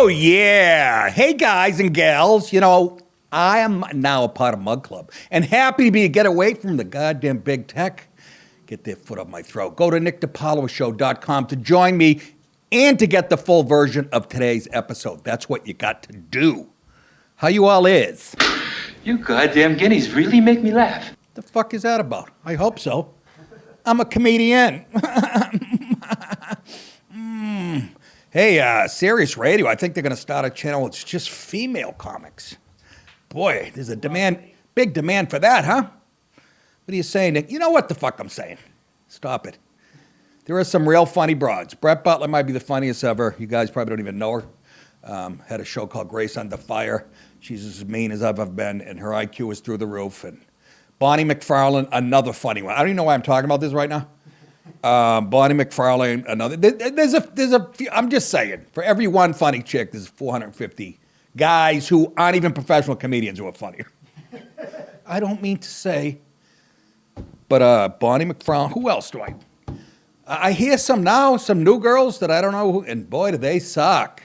Oh, yeah. Hey, guys and gals. You know, I am now a part of Mug Club and happy to be a get away from the goddamn big tech. Get their foot up my throat. Go to nickdipaoloshow.com to join me and to get the full version of today's episode. That's what you got to do. How you all is? You goddamn guineas really make me laugh. The fuck is that about? I hope so. I'm a comedian. Hey, Sirius Radio, I think they're going to start a channel. It's just female comics. Boy, there's a big demand for that, huh? What are you saying, Nick? You know what the fuck I'm saying. Stop it. There are some real funny broads. Brett Butler might be the funniest ever. You guys probably don't even know her. Had a show called Grace Under Fire. She's as mean as I've ever been, and her IQ is through the roof. And Bonnie McFarlane, another funny one. I don't even know why I'm talking about this right now. Bonnie McFarlane, another. There's a few, I'm just saying, for every one funny chick, there's 450 guys who aren't even professional comedians who are funnier. I don't mean to say, but Bonnie McFarlane, who else do I hear some new girls that I don't know who, and boy, do they suck.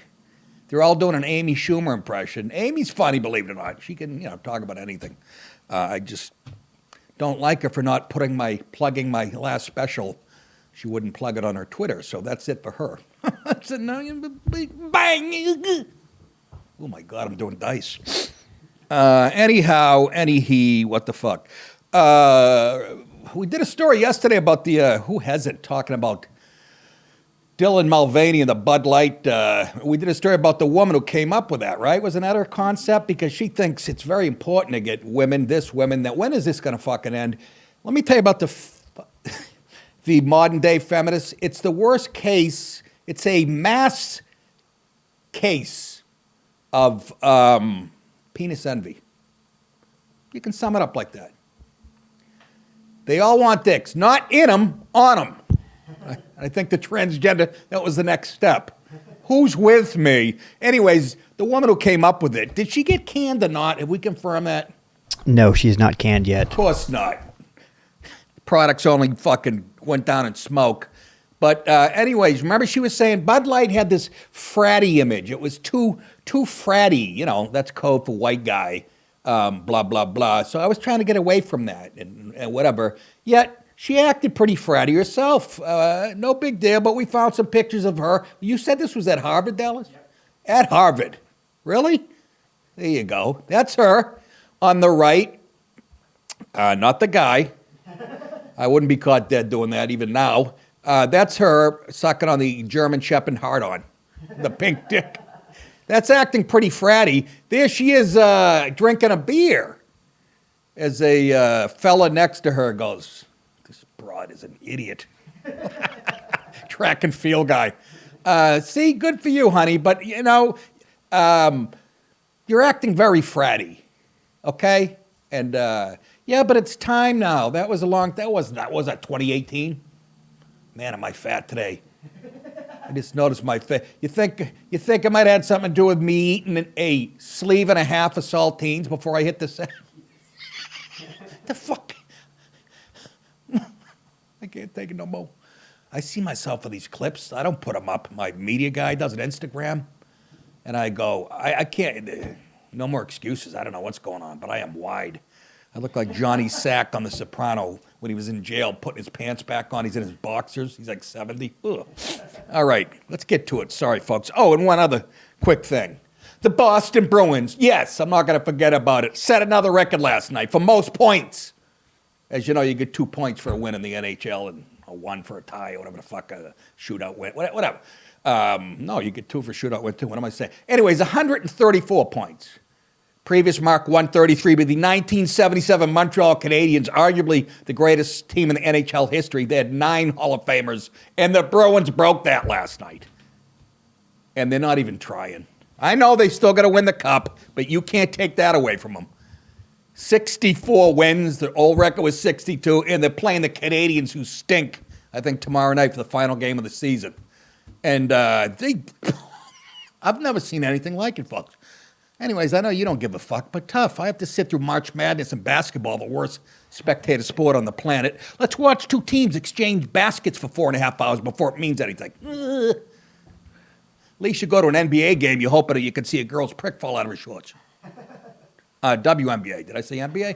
They're all doing an Amy Schumer impression. Amy's funny, believe it or not. She can, talk about anything. I just don't like her for not plugging my last special. She wouldn't plug it on her Twitter, so that's it for her. Bang! Oh my God, I'm doing dice. Anyhow, what the fuck? We did a story yesterday about who hasn't, talking about Dylan Mulvaney and the Bud Light. We did a story about the woman who came up with that, right? Wasn't that her concept? Because she thinks it's very important to get women, that. When is this going to fucking end? Let me tell you about the modern day feminists. It's the worst case. It's a mass case of penis envy. You can sum it up like that. They all want dicks, not in them, on them. I think the transgender, that was the next step. Who's with me? Anyways, the woman who came up with it, did she get canned or not? Have we confirmed that? No, she's not canned yet. Of course not. Products only fucking went down in smoke. But anyways, remember she was saying Bud Light had this fratty image. It was too fratty. That's code for white guy, blah, blah, blah. So I was trying to get away from that and whatever. Yet she acted pretty fratty herself. No big deal, but we found some pictures of her. You said this was at Harvard, Dallas? Yep. At Harvard. Really? There you go. That's her on the right. Not the guy. I wouldn't be caught dead doing that even now. That's her sucking on the German Shepherd hard-on, the pink dick. That's acting pretty fratty. There she is drinking a beer as a fella next to her goes, "This broad is an idiot." Track and field guy. See, good for you, honey, but you're acting very fratty, okay? And yeah, but it's time now. That was 2018? Man, am I fat today? I just noticed my face. You think it might have had something to do with me eating a sleeve and a half of saltines before I hit the set? The fuck? I can't take it no more. I see myself in these clips. I don't put them up. My media guy does an Instagram. And I go, I can't, no more excuses. I don't know what's going on, but I am wide. I look like Johnny Sack on The Soprano when he was in jail, putting his pants back on. He's in his boxers. He's like 70. Ugh. All right, let's get to it. Sorry, folks. Oh, and one other quick thing. The Boston Bruins, yes, I'm not going to forget about it, set another record last night for most points. As you know, you get 2 points for a win in the NHL and a 1 for a tie or whatever the fuck, a shootout win, whatever. No, you get 2 for shootout win too. What am I saying? Anyways, 134 points. Previous mark 133, but the 1977 Montreal Canadiens, arguably the greatest team in the NHL history. They had 9 Hall of Famers, and the Bruins broke that last night. And they're not even trying. I know they still got to win the cup, but you can't take that away from them. 64 wins. The old record was 62, and they're playing the Canadiens, who stink, I think, tomorrow night for the final game of the season. And I've never seen anything like it, folks. Anyways, I know you don't give a fuck, but tough. I have to sit through March Madness and basketball, the worst spectator sport on the planet. Let's watch 2 teams exchange baskets for 4.5 hours before it means anything. least you go to an NBA game, you hope that you can see a girl's prick fall out of her shorts. WNBA. Did I say NBA?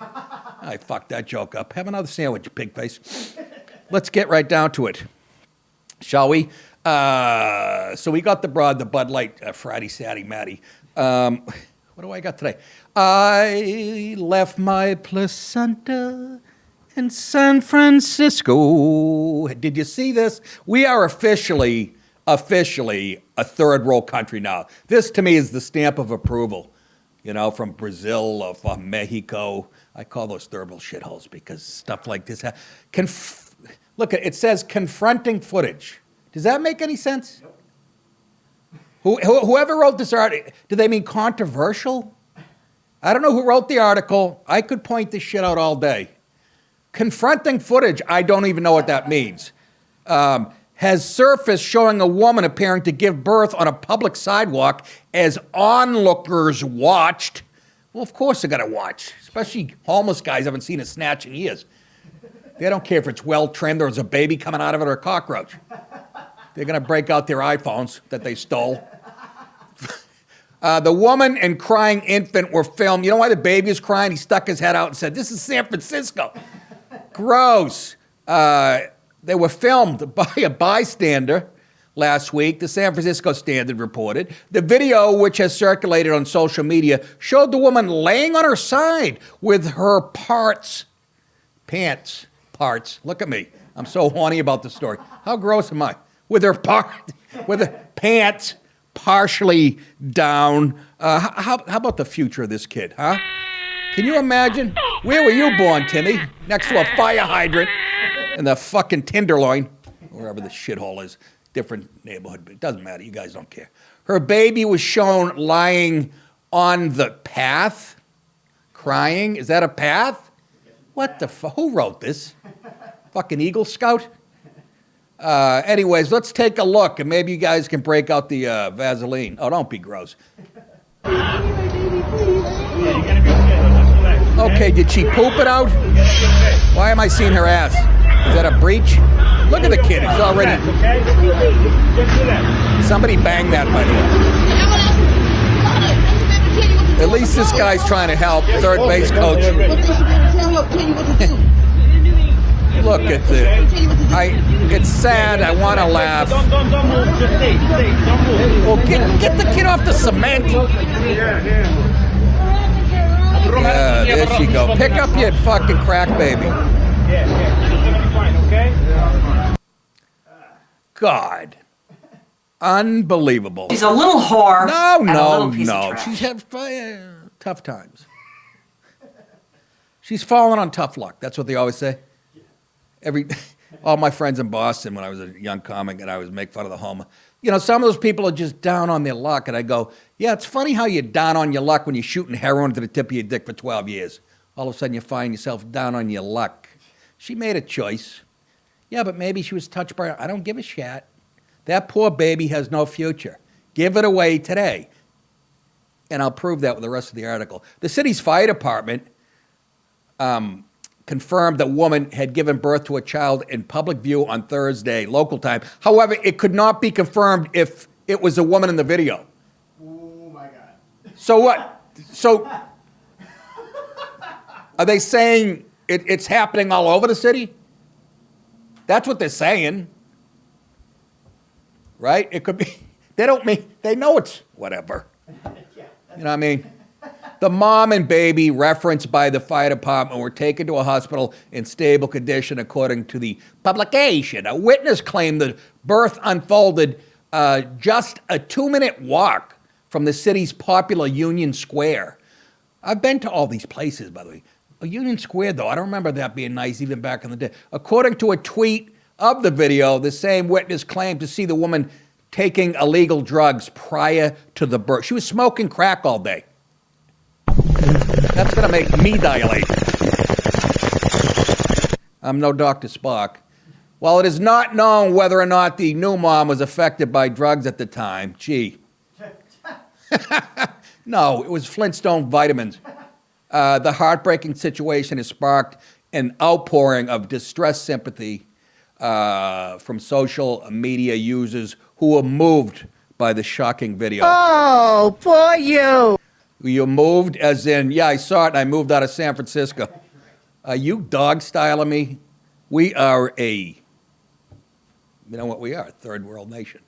I fucked that joke up. Have another sandwich, you pig face. Let's get right down to it, shall we? So we got the Bud Light, Friday, Saturday, Matty. What do I got today? I left my placenta in San Francisco. Did you see this? We are officially a third world country now. This, to me, is the stamp of approval. You know, from Brazil or from Mexico. I call those third world shitholes because stuff like this. Look, it says confronting footage. Does that make any sense? Nope. Whoever wrote this article, do they mean controversial? I don't know who wrote the article. I could point this shit out all day. Confronting footage, I don't even know what that means. Has surfaced showing a woman appearing to give birth on a public sidewalk as onlookers watched. Well, of course they're going to watch, especially homeless guys haven't seen a snatch in years. They don't care if it's well-trimmed or there's a baby coming out of it or a cockroach. They're going to break out their iPhones that they stole. The woman and crying infant were filmed. You know why the baby was crying? He stuck his head out and said, "This is San Francisco." Gross. They were filmed by a bystander last week, the San Francisco Standard reported. The video, which has circulated on social media, showed the woman laying on her side with her pants. Look at me. I'm so horny about the story. How gross am I? With her pants partially down. How about the future of this kid, huh? Can you imagine? Where were you born, Timmy? Next to a fire hydrant in the fucking Tenderloin, wherever the shithole is. Different neighborhood, but it doesn't matter. You guys don't care. Her baby was shown lying on the path, crying. Is that a path? What the fuck? Who wrote this? Fucking Eagle Scout? Anyways, let's take a look, and maybe you guys can break out the Vaseline. Oh, don't be gross. Okay, did she poop it out? Why am I seeing her ass? Is that a breach? Look at the kid. He's already... Somebody banged that, by the way. At least this guy's trying to help. Third base coach. Look at the... It's sad. I want to laugh. Well, get the kid off the cement. Yeah, there she go. Pick up your fucking crack baby. God. Unbelievable. She's a little whore. No. She's had tough times. She's fallen on tough luck. That's what they always say. All my friends in Boston, when I was a young comic and I was make fun of the homo. You know, some of those people are just down on their luck. And I go, yeah, it's funny how you're down on your luck when you're shooting heroin to the tip of your dick for 12 years. All of a sudden you find yourself down on your luck. She made a choice. Yeah, but maybe she was touched by... I don't give a shit. That poor baby has no future. Give it away today. And I'll prove that with the rest of the article. The city's fire department confirmed that woman had given birth to a child in public view on Thursday, local time. However, it could not be confirmed if it was a woman in the video. Oh, my God. So what? So are they saying it's happening all over the city? That's what they're saying. Right? It could be. They know it's whatever. You know what I mean? The mom and baby referenced by the fire department were taken to a hospital in stable condition, according to the publication. A witness claimed the birth unfolded just a 2-minute walk from the city's popular Union Square. I've been to all these places, by the way. Union Square, though, I don't remember that being nice even back in the day. According to a tweet of the video, the same witness claimed to see the woman taking illegal drugs prior to the birth. She was smoking crack all day. That's going to make me dilate. I'm no Dr. Spock. While it is not known whether or not the new mom was affected by drugs at the time, gee. No, it was Flintstone vitamins. The heartbreaking situation has sparked an outpouring of distressed sympathy from social media users who were moved by the shocking video. Oh, poor you. You moved, as in, yeah, I saw it, and I moved out of San Francisco. Are you dog-styling me? We are you know what we are, a third world nation.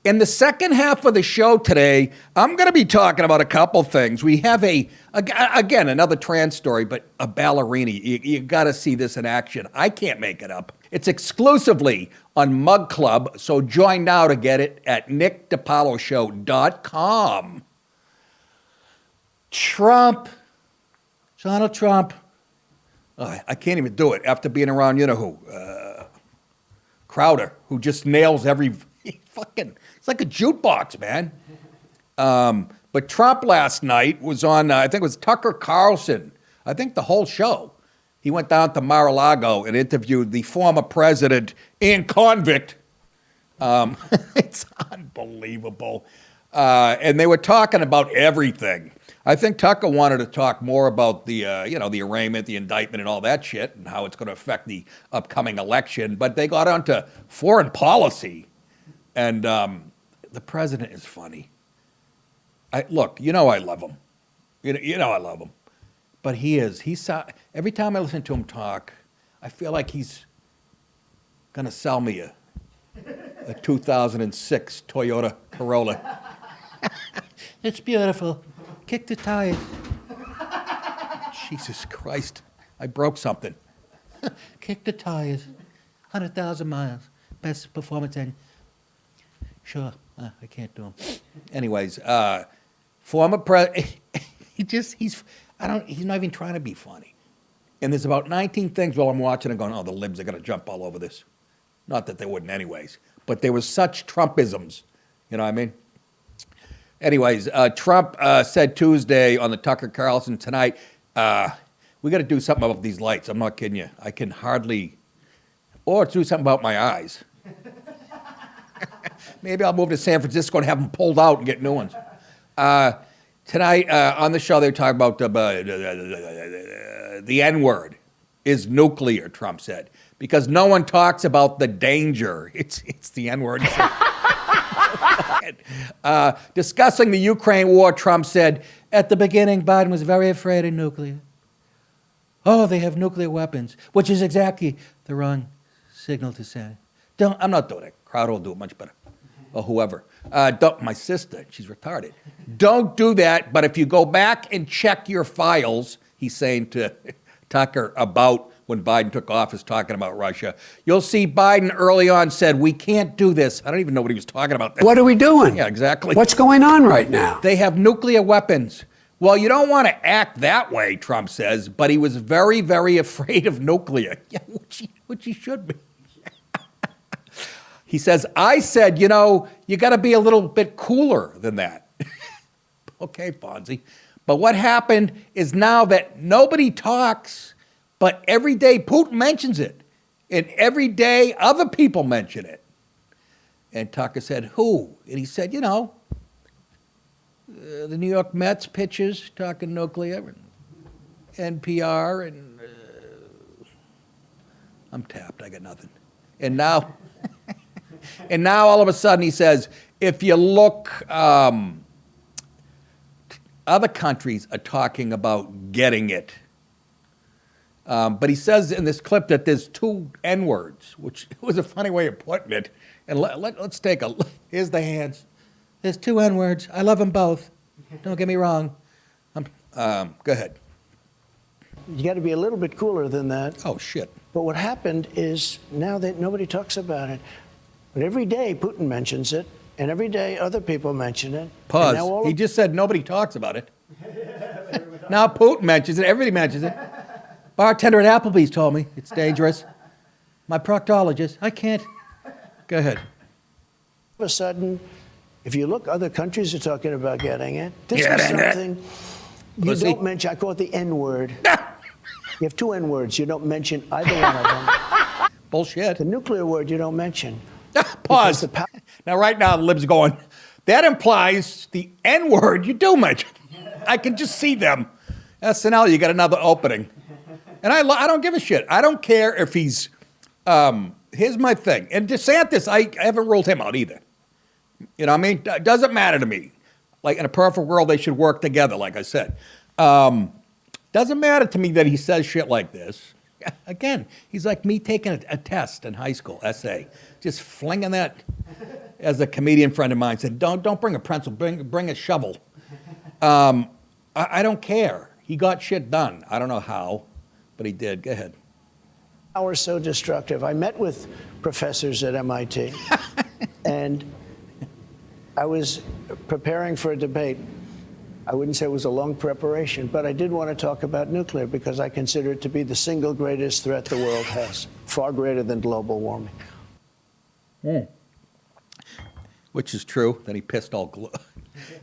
In the second half of the show today, I'm going to be talking about a couple things. We have again, another trans story, but a ballerina. You got to see this in action. I can't make it up. It's exclusively on Mug Club, so join now to get it at nickdipaoloshow.com. Donald Trump. Oh, I can't even do it after being around, you know who, Crowder, who just nails every fucking, it's like a jukebox, man. But Trump last night was on, I think it was Tucker Carlson, I think the whole show. He went down to Mar-a-Lago and interviewed the former president and convict. It's unbelievable. And they were talking about everything. I think Tucker wanted to talk more about the arraignment, the indictment, and all that shit, and how it's going to affect the upcoming election. But they got onto foreign policy, and the president is funny. Look, you know I love him. You know I love him. But he's every time I listen to him talk, I feel like he's going to sell me a 2006 Toyota Corolla. It's beautiful. Kick the tires. Jesus Christ. I broke something. Kick the tires. 100,000 miles. Best performance in. Sure. I can't do them. Anyways, former president. He's not even trying to be funny. And there's about 19 things while I'm watching and going, oh, the libs are going to jump all over this. Not that they wouldn't anyways. But there was such Trumpisms. You know what I mean? Anyways, Trump said Tuesday on the Tucker Carlson tonight, we got to do something about these lights. I'm not kidding you. I can hardly, or do something about my eyes. Maybe I'll move to San Francisco and have them pulled out and get new ones. Tonight on the show, they were talking about the N-word is nuclear, Trump said, because no one talks about the danger. It's the N-word. Discussing the Ukraine war, Trump said, at the beginning, Biden was very afraid of nuclear. Oh, they have nuclear weapons, which is exactly the wrong signal to send. I'm not doing it. Crowder will do it much better. Or whoever. My sister, she's retarded. Don't do that, but if you go back and check your files, he's saying to Tucker about when Biden took office talking about Russia, you'll see Biden early on said, we can't do this. I don't even know what he was talking about. What are we doing? Yeah, exactly. What's going on right now? They have nuclear weapons. Well, you don't want to act that way, Trump says, but he was very, very afraid of nuclear. Yeah, which he should be. He says, I said, you got to be a little bit cooler than that. Okay, Fonzie. But what happened is now that nobody talks, but every day Putin mentions it, and every day other people mention it. And Tucker said, who? And he said, the New York Mets pitchers talking nuclear, and NPR, and I'm tapped. I got nothing. And now, all of a sudden he says, if you look, other countries are talking about getting it. But he says in this clip that there's two N-words, which was a funny way of putting it. And let's take a look. Here's the hands. There's two N-words. I love them both. Don't get me wrong. Go ahead. You got to be a little bit cooler than that. Oh, shit. But what happened is now that nobody talks about it, but every day Putin mentions it, and every day other people mention it. Pause. He just said nobody talks about it. Now Putin mentions it. Everybody mentions it. Bartender at Applebee's told me it's dangerous. My proctologist. I can't. Go ahead. All of a sudden, if you look, other countries are talking about getting it. This is something you don't mention. I call it the N-word. You have two N-words. You don't mention either one of them. Bullshit. The nuclear word you don't mention. Pause. Now, right now, the libs going, that implies the N-word you do mention. I can just see them. SNL, you got another opening. And I don't give a shit. I don't care if he's, here's my thing. And DeSantis, I haven't ruled him out either. You know what I mean? It doesn't matter to me. Like, in a perfect world, they should work together, like I said. Doesn't matter to me that he says shit like this. Again, he's like me taking a test in high school, essay. Just flinging that, as a comedian friend of mine said, don't bring a pencil, bring a shovel. I don't care. He got shit done. I don't know how, but he did. Go ahead. Power is so destructive. I met with professors at MIT, and I was preparing for a debate. I wouldn't say it was a long preparation, but I did want to talk about nuclear because I consider it to be the single greatest threat the world has, far greater than global warming. Which is true. Then he pissed all.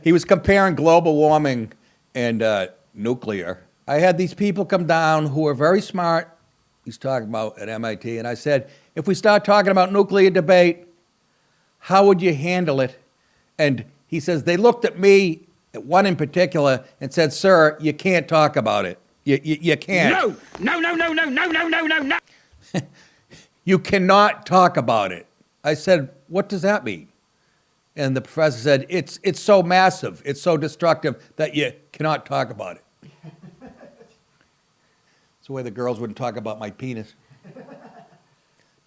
He was comparing global warming and nuclear. I had these people come down who are very smart. He's talking about at MIT, and I said, if we start talking about nuclear debate, how would you handle it? And he says, they looked at me, one in particular, and said, sir, you can't talk about it. You can't. No. You cannot talk about it. I said, what does that mean? And the professor said, it's so massive, it's so destructive that you cannot talk about it. It's the way the girls wouldn't talk about my penis.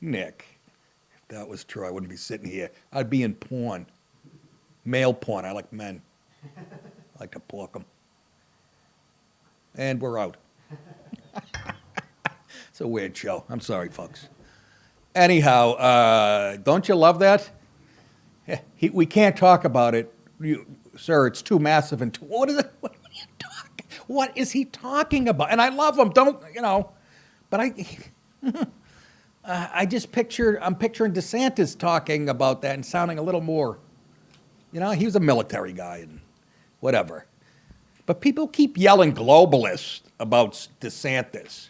Nick, if that was true, I wouldn't be sitting here. I'd be in porn. Male porn. I like men. I like to pluck them. And we're out. It's a weird show. I'm sorry, folks. Anyhow, don't you love that? We can't talk about it. Sir, it's too massive and too... What is it? What is he talking about? And I love him. Don't, but I'm picturing DeSantis talking about that and sounding a little more, he was a military guy and whatever. But people keep yelling globalist about DeSantis.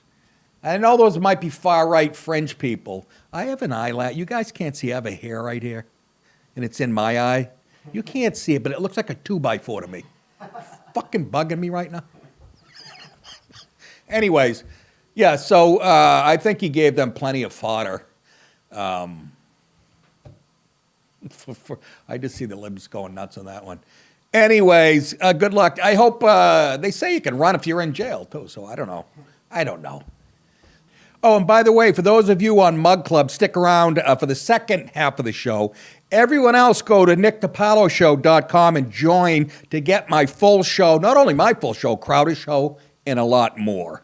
I know those might be far-right fringe people. I have an eyelash. You guys can't see. I have a hair right here, and it's in my eye. You can't see it, but it looks like a 2x4 to me. Fucking bugging me right now. Anyways, yeah, so I think he gave them plenty of fodder. I just see the libs going nuts on that one. Anyways, good luck. I hope they say you can run if you're in jail, too, so I don't know. Oh, and by the way, for those of you on Mug Club, stick around for the second half of the show. Everyone else, go to nickdipaoloshow.com and join to get my full show, not only my full show, Crowder's show, and a lot more.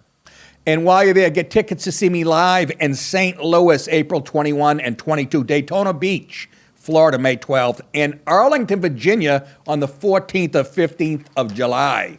And while you're there, get tickets to see me live in St. Louis, April 21 and 22, Daytona Beach, Florida, May 12th, and Arlington, Virginia on the 14th or 15th of July.